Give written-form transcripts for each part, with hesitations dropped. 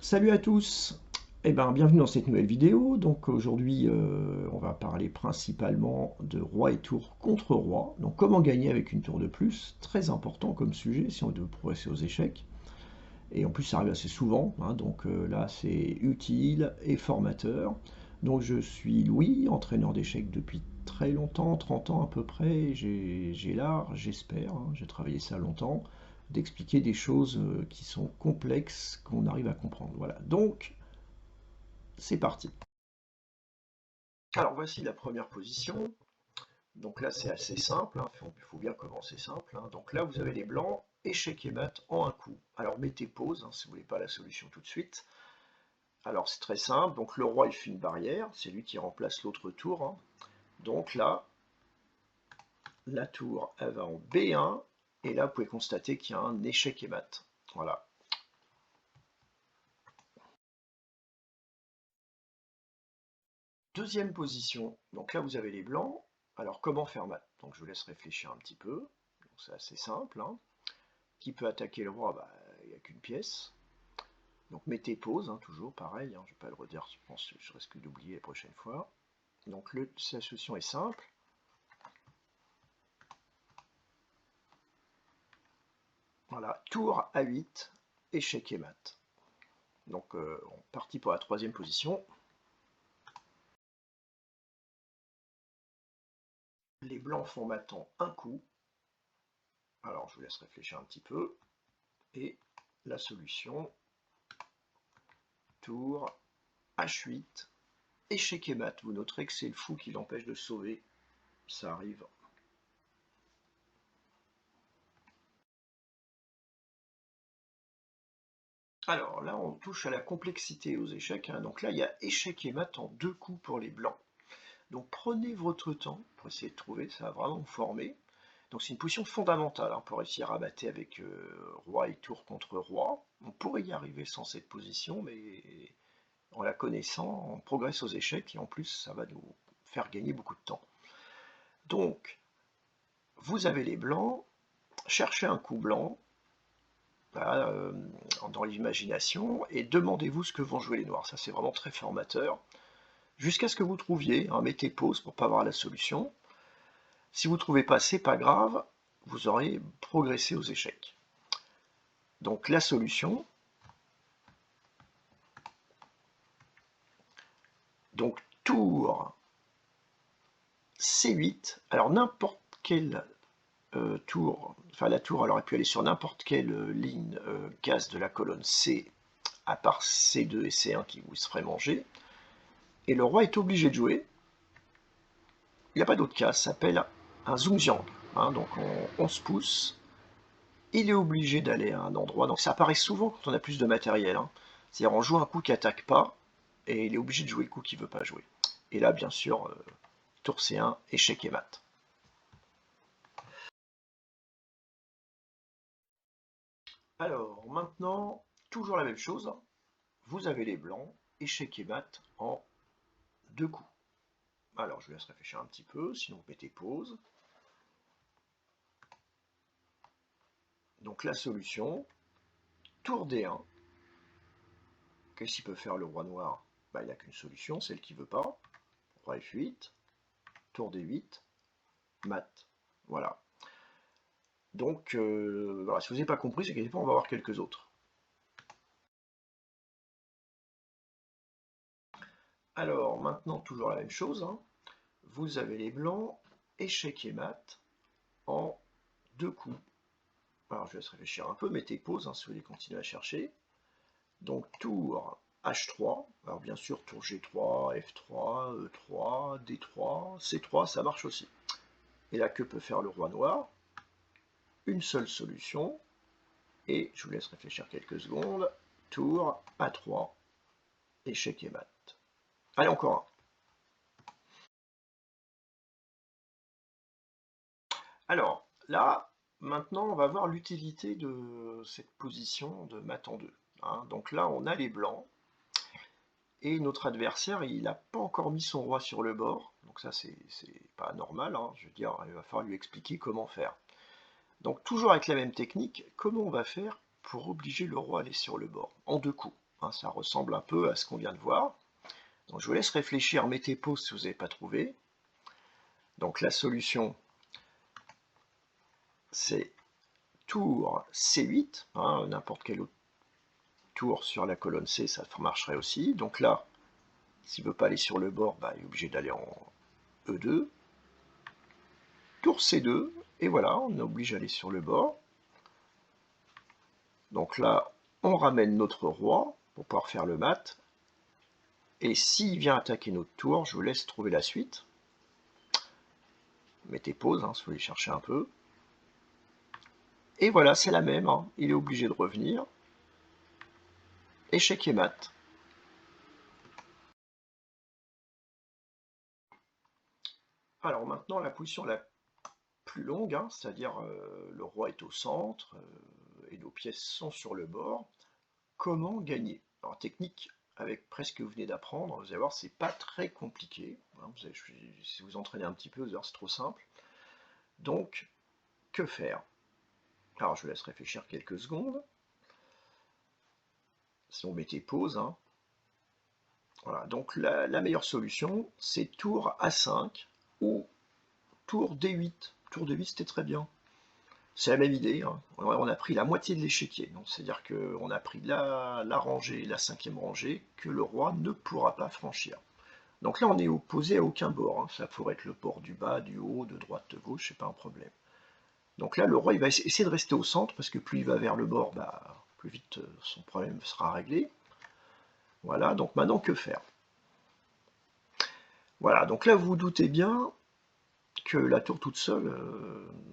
Salut à tous, bienvenue dans cette nouvelle vidéo. Donc aujourd'hui, on va parler principalement de roi et tour contre roi. Donc comment gagner avec une tour de plus, très important comme sujet si on veut progresser aux échecs. Et en plus, ça arrive assez souvent, hein, donc là, c'est utile et formateur. Donc je suis Louis, entraîneur d'échecs depuis très longtemps, 30 ans à peu près. J'ai l'art, j'espère, hein, j'ai travaillé ça longtemps, d'expliquer des choses qui sont complexes, qu'on arrive à comprendre. Voilà, donc c'est parti. Alors voici la première position. Donc là, c'est assez simple, hein, il faut bien commencer simple, hein. Donc là, vous avez les blancs, échec et mat en un coup. Alors mettez pause, hein, si vous voulez pas la solution tout de suite. Alors c'est très simple, donc le roi il fait une barrière, c'est lui qui remplace l'autre tour, hein. Donc là, la tour elle va en B1, et là vous pouvez constater qu'il y a un échec et mat. Voilà. Deuxième position, donc là vous avez les blancs. Alors comment faire mat? Donc je vous laisse réfléchir un petit peu. C'est assez simple, hein. Qui peut attaquer le roi? Bah, il n'y a qu'une pièce. Donc mettez pause, hein, toujours pareil, hein, je ne vais pas le redire, je pense que je risque d'oublier la prochaine fois. Donc la solution est simple. Voilà, tour A8, échec et mat. Donc on partit pour la troisième position. Les blancs font mat en un coup. Alors je vous laisse réfléchir un petit peu. Et la solution, tour H8, échec et mat. Vous noterez que c'est le fou qui l'empêche de sauver. Ça arrive. Alors là, on touche à la complexité aux échecs, hein. Donc là, il y a échec et mat en deux coups pour les blancs. Donc prenez votre temps pour essayer de trouver, ça va vraiment vous former. Donc c'est une position fondamentale, hein, pour réussir à rabattre avec roi et tour contre roi. On pourrait y arriver sans cette position, mais en la connaissant, on progresse aux échecs et en plus ça va nous faire gagner beaucoup de temps. Donc vous avez les blancs, cherchez un coup blanc, voilà, dans l'imagination, et demandez-vous ce que vont jouer les noirs. Ça c'est vraiment très formateur. Jusqu'à ce que vous trouviez, hein, mettez pause pour ne pas voir la solution. Si vous ne trouvez pas, c'est pas grave, vous aurez progressé aux échecs. Donc la solution, donc tour C8, alors n'importe quelle tour, enfin la tour elle aurait pu aller sur n'importe quelle ligne case de la colonne C, à part C2 et C1 qui vous se feraient manger, et le roi est obligé de jouer. Il n'y a pas d'autre case, ça s'appelle un zhongjiang, hein, donc 11 pouces. Il est obligé d'aller à un endroit, donc ça apparaît souvent quand on a plus de matériel, hein. C'est-à-dire on joue un coup qui attaque pas, et il est obligé de jouer le coup qu'il veut pas jouer. Et là, bien sûr, tour C1, échec et mat. Alors, maintenant, toujours la même chose. Vous avez les blancs, échec et mat en deux coups. Alors, je vous laisse réfléchir un petit peu, sinon vous mettez pause. Donc la solution, tour D1. Qu'est-ce qu'il peut faire le roi noir? Bah, il n'y a qu'une solution, celle qui veut pas. Roi F8, tour D8, mat. Voilà. Donc, voilà, si vous n'avez pas compris, c'est qu'à on va voir quelques autres. Alors, maintenant, toujours la même chose, hein. Vous avez les blancs, échec et mat, en deux coups. Alors, je laisse réfléchir un peu, mettez pause, hein, si vous voulez continuer à chercher. Donc, tour H3, alors bien sûr, tour G3, F3, E3, D3, C3, ça marche aussi. Et là, que peut faire le roi noir? Une seule solution, et je vous laisse réfléchir quelques secondes. Tour A3, échec et mat. Allez, encore un. Alors, là, maintenant, on va voir l'utilité de cette position de mat en 2, hein. Donc là, on a les blancs, et notre adversaire, il n'a pas encore mis son roi sur le bord. Donc ça, c'est pas normal, hein. Je veux dire, il va falloir lui expliquer comment faire. Donc toujours avec la même technique, comment on va faire pour obliger le roi à aller sur le bord? En deux coups. hein, ça ressemble un peu à ce qu'on vient de voir. Donc je vous laisse réfléchir, mettez pause si vous n'avez pas trouvé. Donc la solution, c'est tour C8, hein, n'importe quel autre tour sur la colonne C, ça marcherait aussi. Donc là, s'il ne veut pas aller sur le bord, bah, il est obligé d'aller en E2. Tour C2, et voilà, on est obligé d'aller sur le bord. Donc là, on ramène notre roi pour pouvoir faire le mat. Et s'il vient attaquer notre tour, je vous laisse trouver la suite. Mettez pause, hein, si vous voulez chercher un peu. Et voilà, c'est la même, hein. Il est obligé de revenir. Échec et mat. Alors maintenant, la position la plus longue, hein, c'est-à-dire le roi est au centre et nos pièces sont sur le bord. Comment gagner? Alors technique, avec presque ce que vous venez d'apprendre, vous allez voir, c'est pas très compliqué. Hein, si vous entraînez un petit peu, vous allez voir, c'est trop simple. Donc, que faire? Alors je vous laisse réfléchir quelques secondes. Si on mettait pause, hein. Voilà, donc la meilleure solution, c'est tour A5 ou tour D8. Tour D8, c'était très bien. C'est la même idée, hein. On a pris la moitié de l'échiquier, c'est-à-dire qu'on a pris la rangée, la cinquième rangée, que le roi ne pourra pas franchir. Donc là, on est opposé à aucun bord, hein. Ça pourrait être le bord du bas, du haut, de droite, de gauche, c'est pas un problème. Donc là, le roi, il va essayer de rester au centre, parce que plus il va vers le bord, bah, plus vite son problème sera réglé. Voilà, donc maintenant, que faire? Voilà, donc là, vous vous doutez bien que la tour toute seule,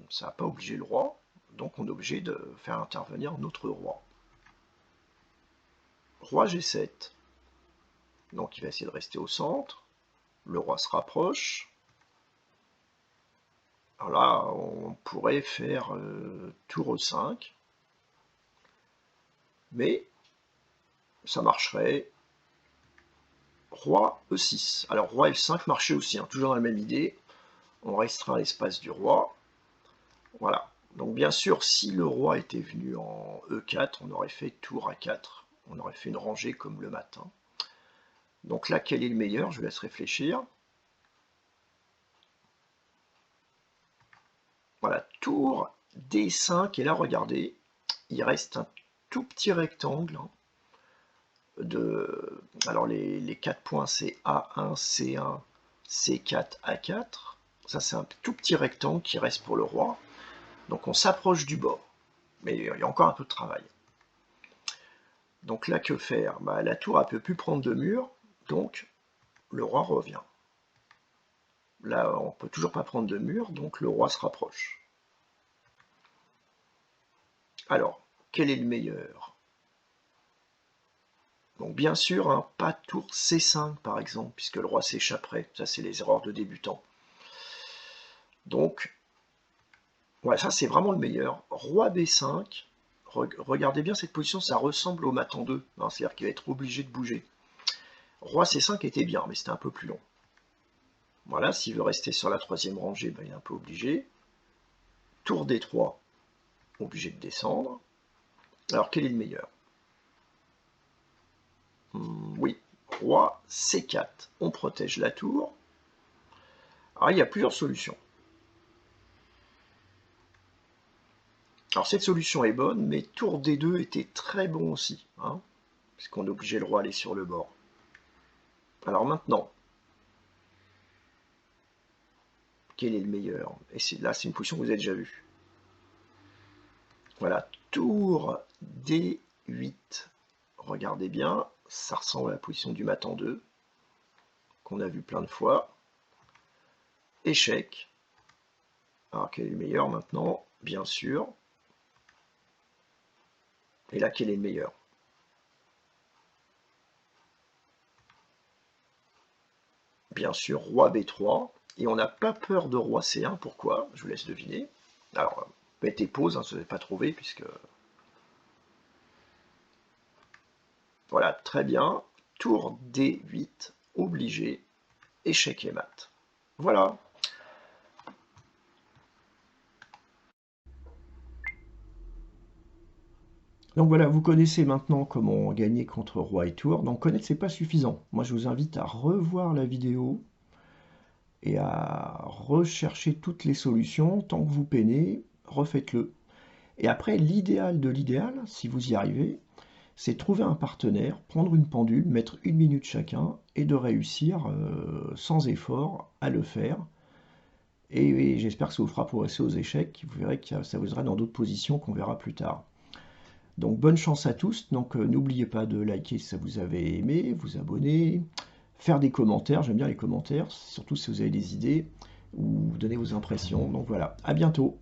ça n'a pas obligé le roi, donc on est obligé de faire intervenir notre roi. Roi G7, donc il va essayer de rester au centre, le roi se rapproche. Alors là, on pourrait faire tour E5, mais ça marcherait. Roi E6. Alors roi F5 marchait aussi, hein, toujours dans la même idée. On restreint l'espace du roi. Voilà. Donc bien sûr, si le roi était venu en E4, on aurait fait tour A4. On aurait fait une rangée comme le matin. Donc là, quel est le meilleur? Je vous laisse réfléchir. Voilà, tour D5. Et là, regardez, il reste un tout petit rectangle, hein, alors les 4 points, c'est A1, C1, C4, A4. Ça, c'est un tout petit rectangle qui reste pour le roi. Donc on s'approche du bord. Mais il y a encore un peu de travail. Donc là, que faire? Bah, la tour, elle ne peut plus prendre de mur, donc le roi revient. Là, on ne peut toujours pas prendre de mur, donc le roi se rapproche. Alors, quel est le meilleur? Donc bien sûr, hein, pas tour C5 par exemple, puisque le roi s'échapperait. Ça, c'est les erreurs de débutants. Donc, ouais, ça c'est vraiment le meilleur. Roi B5, regardez bien cette position, ça ressemble au mat en 2, hein, c'est-à-dire qu'il va être obligé de bouger. Roi C5 était bien, mais c'était un peu plus long. Voilà, s'il veut rester sur la troisième rangée, ben, il est un peu obligé. Tour D3, obligé de descendre. Alors quel est le meilleur? Oui, roi C4, on protège la tour. Alors il y a plusieurs solutions. Alors cette solution est bonne, mais tour D2 était très bon aussi, hein, puisqu'on est obligé le roi d'aller sur le bord. Alors maintenant, quel est le meilleur? Et là, c'est une position que vous avez déjà vue. Voilà, tour D8. Regardez bien, ça ressemble à la position du mat en 2, qu'on a vu plein de fois. Échec. Alors, quel est le meilleur maintenant? Bien sûr. Et là, quel est le meilleur? Bien sûr, roi B3. Et on n'a pas peur de roi C1. Pourquoi? Je vous laisse deviner. Alors, mettez pause, hein, si vous n'avez pas trouvé, puisque... Voilà, très bien. Tour D8, obligé. Échec et mat. Voilà. Donc voilà, vous connaissez maintenant comment gagner contre roi et tour. Donc connaître, c'est pas suffisant. Moi, je vous invite à revoir la vidéo et à rechercher toutes les solutions. Tant que vous peinez, refaites-le. Et après, l'idéal de l'idéal, si vous y arrivez, c'est trouver un partenaire, prendre une pendule, mettre 1 minute chacun et de réussir sans effort à le faire. Et j'espère que ça vous fera progresser aux échecs. Vous verrez que ça vous aidera dans d'autres positions qu'on verra plus tard. Donc bonne chance à tous. Donc n'oubliez pas de liker si ça vous avez aimé, vous abonner, faire des commentaires. J'aime bien les commentaires, surtout si vous avez des idées ou donner vos impressions. Donc voilà, à bientôt.